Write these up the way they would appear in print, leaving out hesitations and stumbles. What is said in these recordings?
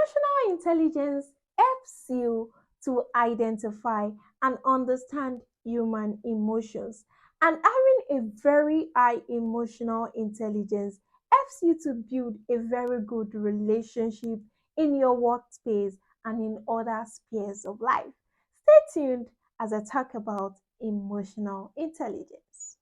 Emotional intelligence helps you to identify and understand human emotions. And having a very high emotional intelligence helps you to build a very good relationship in your workspace and in other spheres of life. Stay tuned as I talk about emotional intelligence.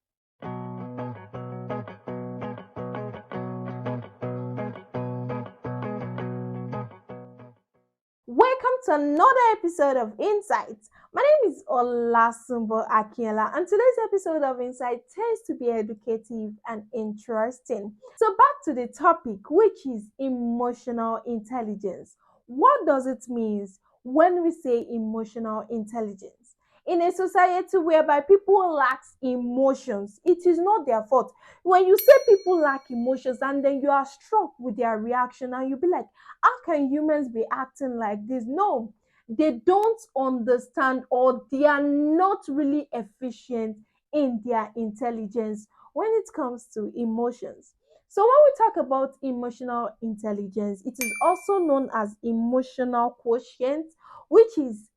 Welcome to another episode of Insights. My name is Olasumbo Akiela, and today's episode of Insight tends to be educative and interesting. So, back to the topic, which is emotional intelligence. What does it mean when we say emotional intelligence? In a society whereby people lack emotions, it is not their fault. When you say people lack emotions and then you are struck with their reaction and you be like, how can humans be acting like this? No, they don't understand or they are not really efficient in their intelligence when it comes to emotions. So, when we talk about emotional intelligence, it is also known as emotional quotient, which is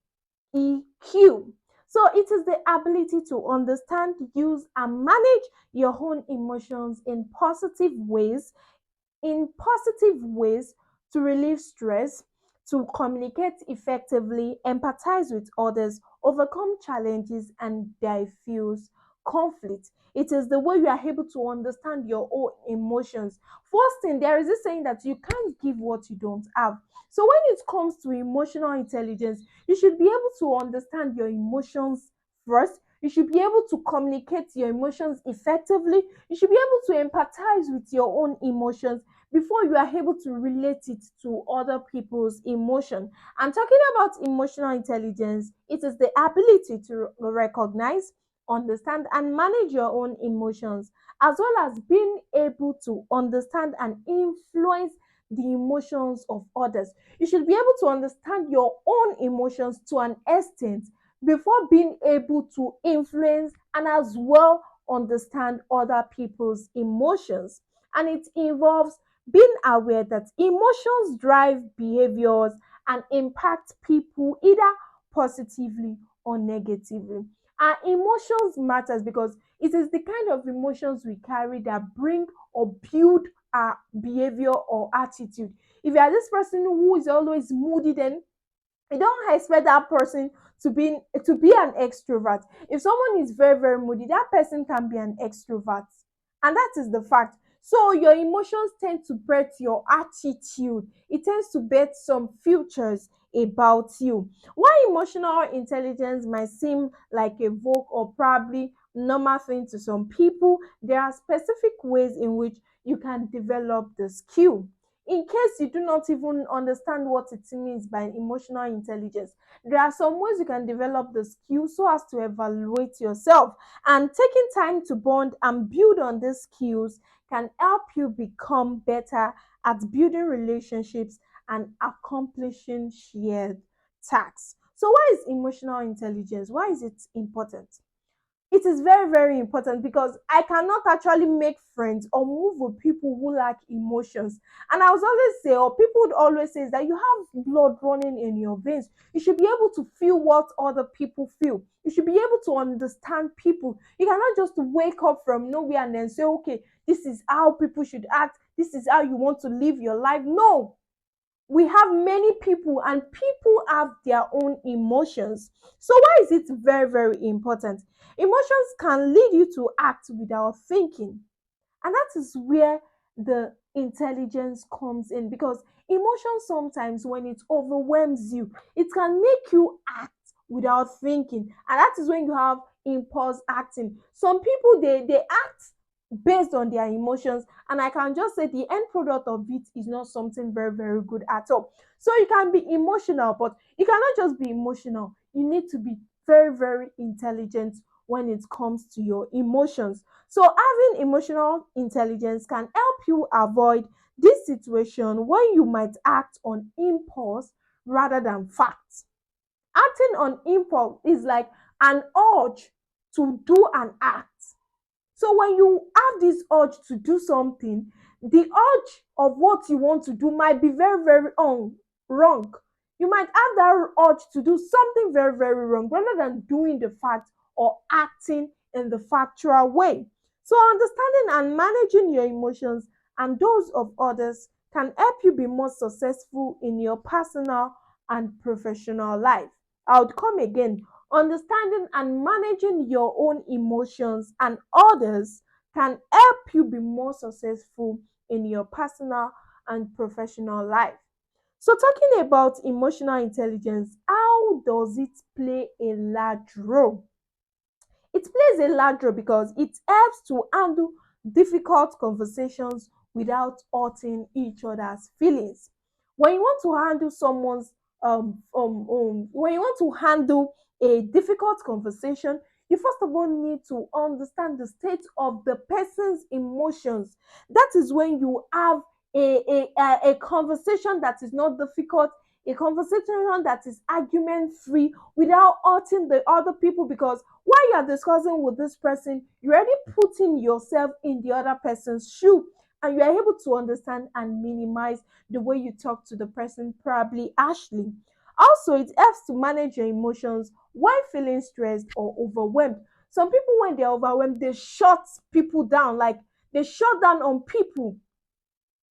EQ. So, it is the ability to understand, use, and manage your own emotions in positive ways to relieve stress, to communicate effectively, empathize with others, overcome challenges, and diffuse conflict. It is the way you are able to understand your own emotions. First thing, there is this saying that you can't give what you don't have. So when it comes to emotional intelligence, you should be able to understand your emotions first. You should be able to communicate your emotions effectively. You should be able to empathize with your own emotions before you are able to relate it to other people's emotion. And talking about emotional intelligence, it is the ability to recognize, understand, and manage your own emotions, as well as being able to understand and influence the emotions of others. You should be able to understand your own emotions to an extent before being able to influence and as well understand other people's emotions. And it involves being aware that emotions drive behaviors and impact people either positively or negatively. Our emotions matters because it is the kind of emotions we carry that bring or build our behavior or attitude. If you are this person who is always moody, then you don't expect that person to be an extrovert. If someone is very very moody, that person can be an extrovert, and that is the fact. So your emotions tend to bet your attitude. It tends to bet some futures about you. Why emotional intelligence might seem like a vogue or probably normal thing to some people, there are specific ways in which you can develop the skill. In case you do not even understand what it means by emotional intelligence, there are some ways you can develop the skill so as to evaluate yourself. And taking time to bond and build on these skills can help you become better at building relationships and accomplishing shared tasks. So, why is emotional intelligence? Why is it important? It is very very important because I cannot actually make friends or move with people who lack emotions. And I was always say, or people would always say, is that you have blood running in your veins. You should be able to feel what other people feel. You should be able to understand people. You cannot just wake up from nowhere and then say, okay, this is how people should act, this is how you want to live your life. No, we have many people and people have their own emotions. So why is it very very important? Emotions can lead you to act without thinking, and that is where the intelligence comes in, because emotions sometimes when it overwhelms you, it can make you act without thinking, and that is when you have impulse acting. Some people they act based on their emotions, and I can just say the end product of it is not something very very good at all. So you can be emotional, but you cannot just be emotional. You need to be very very intelligent when it comes to your emotions. So having emotional intelligence can help you avoid this situation when you might act on impulse rather than facts. Acting on impulse is like an urge to do an act. So when you have this urge to do something, the urge of what you want to do might be very, very wrong. You might have that urge to do something very, very wrong rather than doing the fact or acting in the factual way. So, understanding and managing your emotions and those of others can help you be more successful in your personal and professional life. I would come again. Understanding and managing your own emotions and others can help you be more successful in your personal and professional life. So, talking about emotional intelligence, how does it play a large role? It plays a large role because it helps to handle difficult conversations without hurting each other's feelings. When you want to handle someone's when you want to handle a difficult conversation, you first of all need to understand the state of the person's emotions. That is when you have a conversation that is not difficult, a conversation that is argument free without hurting the other people, because while you are discussing with this person, you're already putting yourself in the other person's shoe, and you are able to understand and minimize the way you talk to the person, probably harshly. Also, it helps to manage your emotions while feeling stressed or overwhelmed. Some people, when they're overwhelmed, they shut people down, like they shut down on people.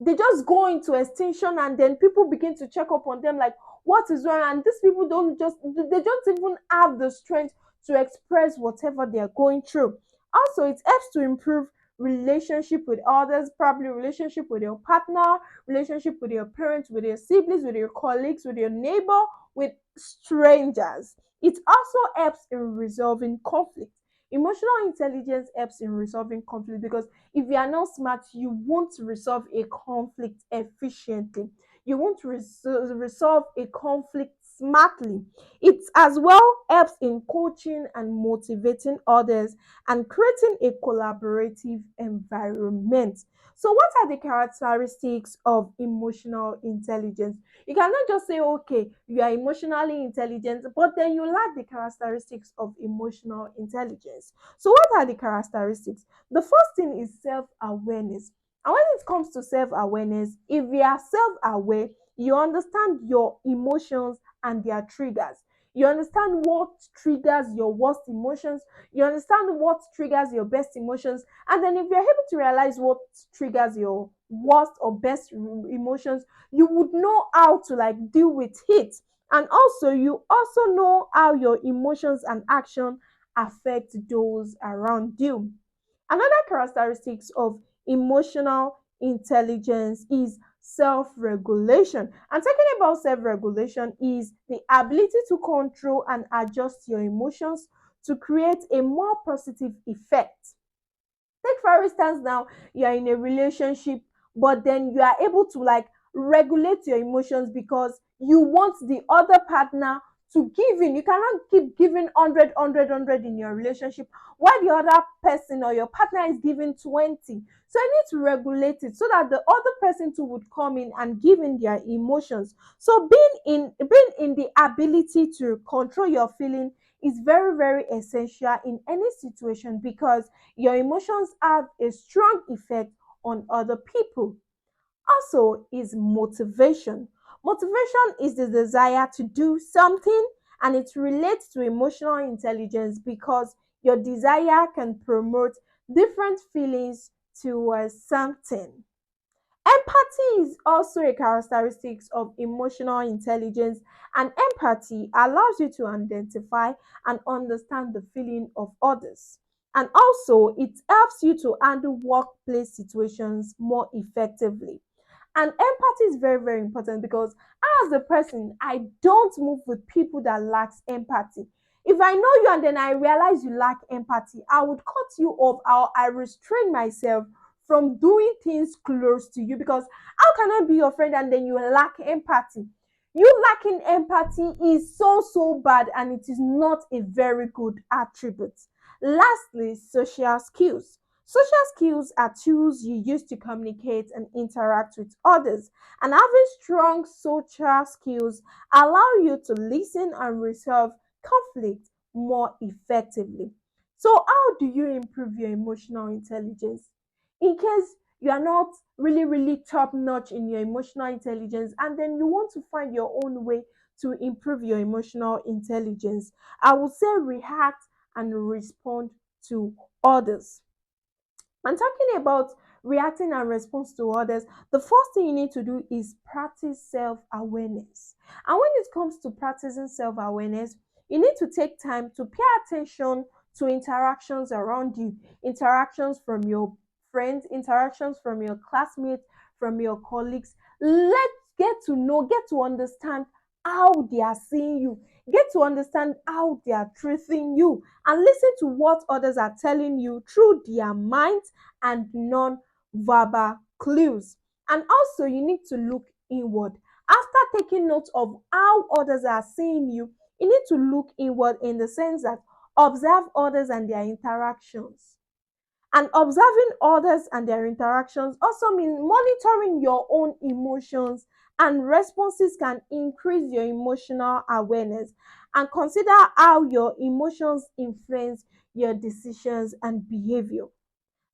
They just go into extinction, and then people begin to check up on them like, what is wrong? And these people they don't even have the strength to express whatever they are going through. Also, it helps to improve relationship with others, probably relationship with your partner, relationship with your parents, with your siblings, with your colleagues, with your neighbor, with strangers. It also helps in resolving conflict. Emotional intelligence helps in resolving conflict because if you are not smart, you won't resolve a conflict efficiently. You won't resolve a conflict smartly. It as well helps in coaching and motivating others and creating a collaborative environment. So, what are the characteristics of emotional intelligence? You cannot just say, okay, you are emotionally intelligent, but then you lack the characteristics of emotional intelligence. So, what are the characteristics? The first thing is self awareness. And when it comes to self awareness, if you are self aware, you understand your emotions and their triggers. You understand what triggers your worst emotions. You understand what triggers your best emotions. And then, if you're able to realize what triggers your worst or best emotions, you would know how to like deal with it. And also, you also know how your emotions and action affect those around you. Another characteristics of emotional intelligence is self-regulation. And talking about self-regulation is the ability to control and adjust your emotions to create a more positive effect. Take for instance now, you are in a relationship, but then you are able to like regulate your emotions because you want the other partner to give in. You cannot keep giving 100 in your relationship while the other person or your partner is giving 20. So you need to regulate it so that the other person too would come in and give in their emotions. So being in the ability to control your feeling is very, very essential in any situation because your emotions have a strong effect on other people. Also, is motivation. Motivation is the desire to do something, and it relates to emotional intelligence because your desire can promote different feelings towards something. Empathy is also a characteristic of emotional intelligence, and empathy allows you to identify and understand the feeling of others. And also, it helps you to handle workplace situations more effectively. And empathy is very, very important because as a person, I don't move with people that lacks empathy. If I know you and then I realize you lack empathy, I would cut you off. I restrain myself from doing things close to you because how can I be your friend and then you lack empathy? You lacking empathy is so bad and it is not a very good attribute. Lastly, social skills. Social skills are tools you use to communicate and interact with others, and having strong social skills allow you to listen and resolve conflict more effectively. So, how do you improve your emotional intelligence? In case you are not really top notch in your emotional intelligence, and then you want to find your own way to improve your emotional intelligence, I would say react and respond to others. And talking about reacting and response to others, the first thing you need to do is practice self awareness. And when it comes to practicing self awareness, you need to take time to pay attention to interactions around you, interactions from your friends, interactions from your classmates, from your colleagues. Let's get to know, get to understand how they are seeing you, get to understand how they are treating you, and listen to what others are telling you through their minds and non-verbal clues. And also, you need to look inward. After taking note of how others are seeing you, you need to look inward in the sense that observe others and their interactions. And observing others and their interactions also means monitoring your own emotions and responses can increase your emotional awareness. And consider how your emotions influence your decisions and behavior.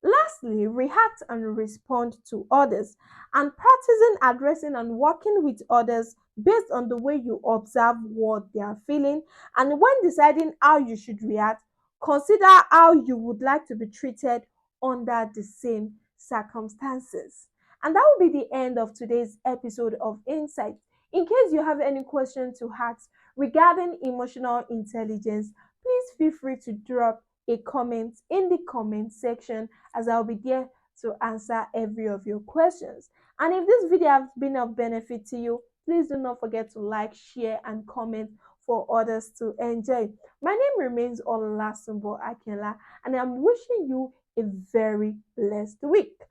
Lastly, react and respond to others, and practicing addressing and working with others based on the way you observe what they are feeling. And when deciding how you should react, consider how you would like to be treated under the same circumstances. And that will be the end of today's episode of Insight. In case you have any question to ask regarding emotional intelligence, please feel free to drop a comment in the comment section, as I'll be there to answer every of your questions. And if this video has been of benefit to you, please do not forget to like, share, and comment for others to enjoy. My name remains Olasunbo Akinla, and I'm wishing you a very blessed week.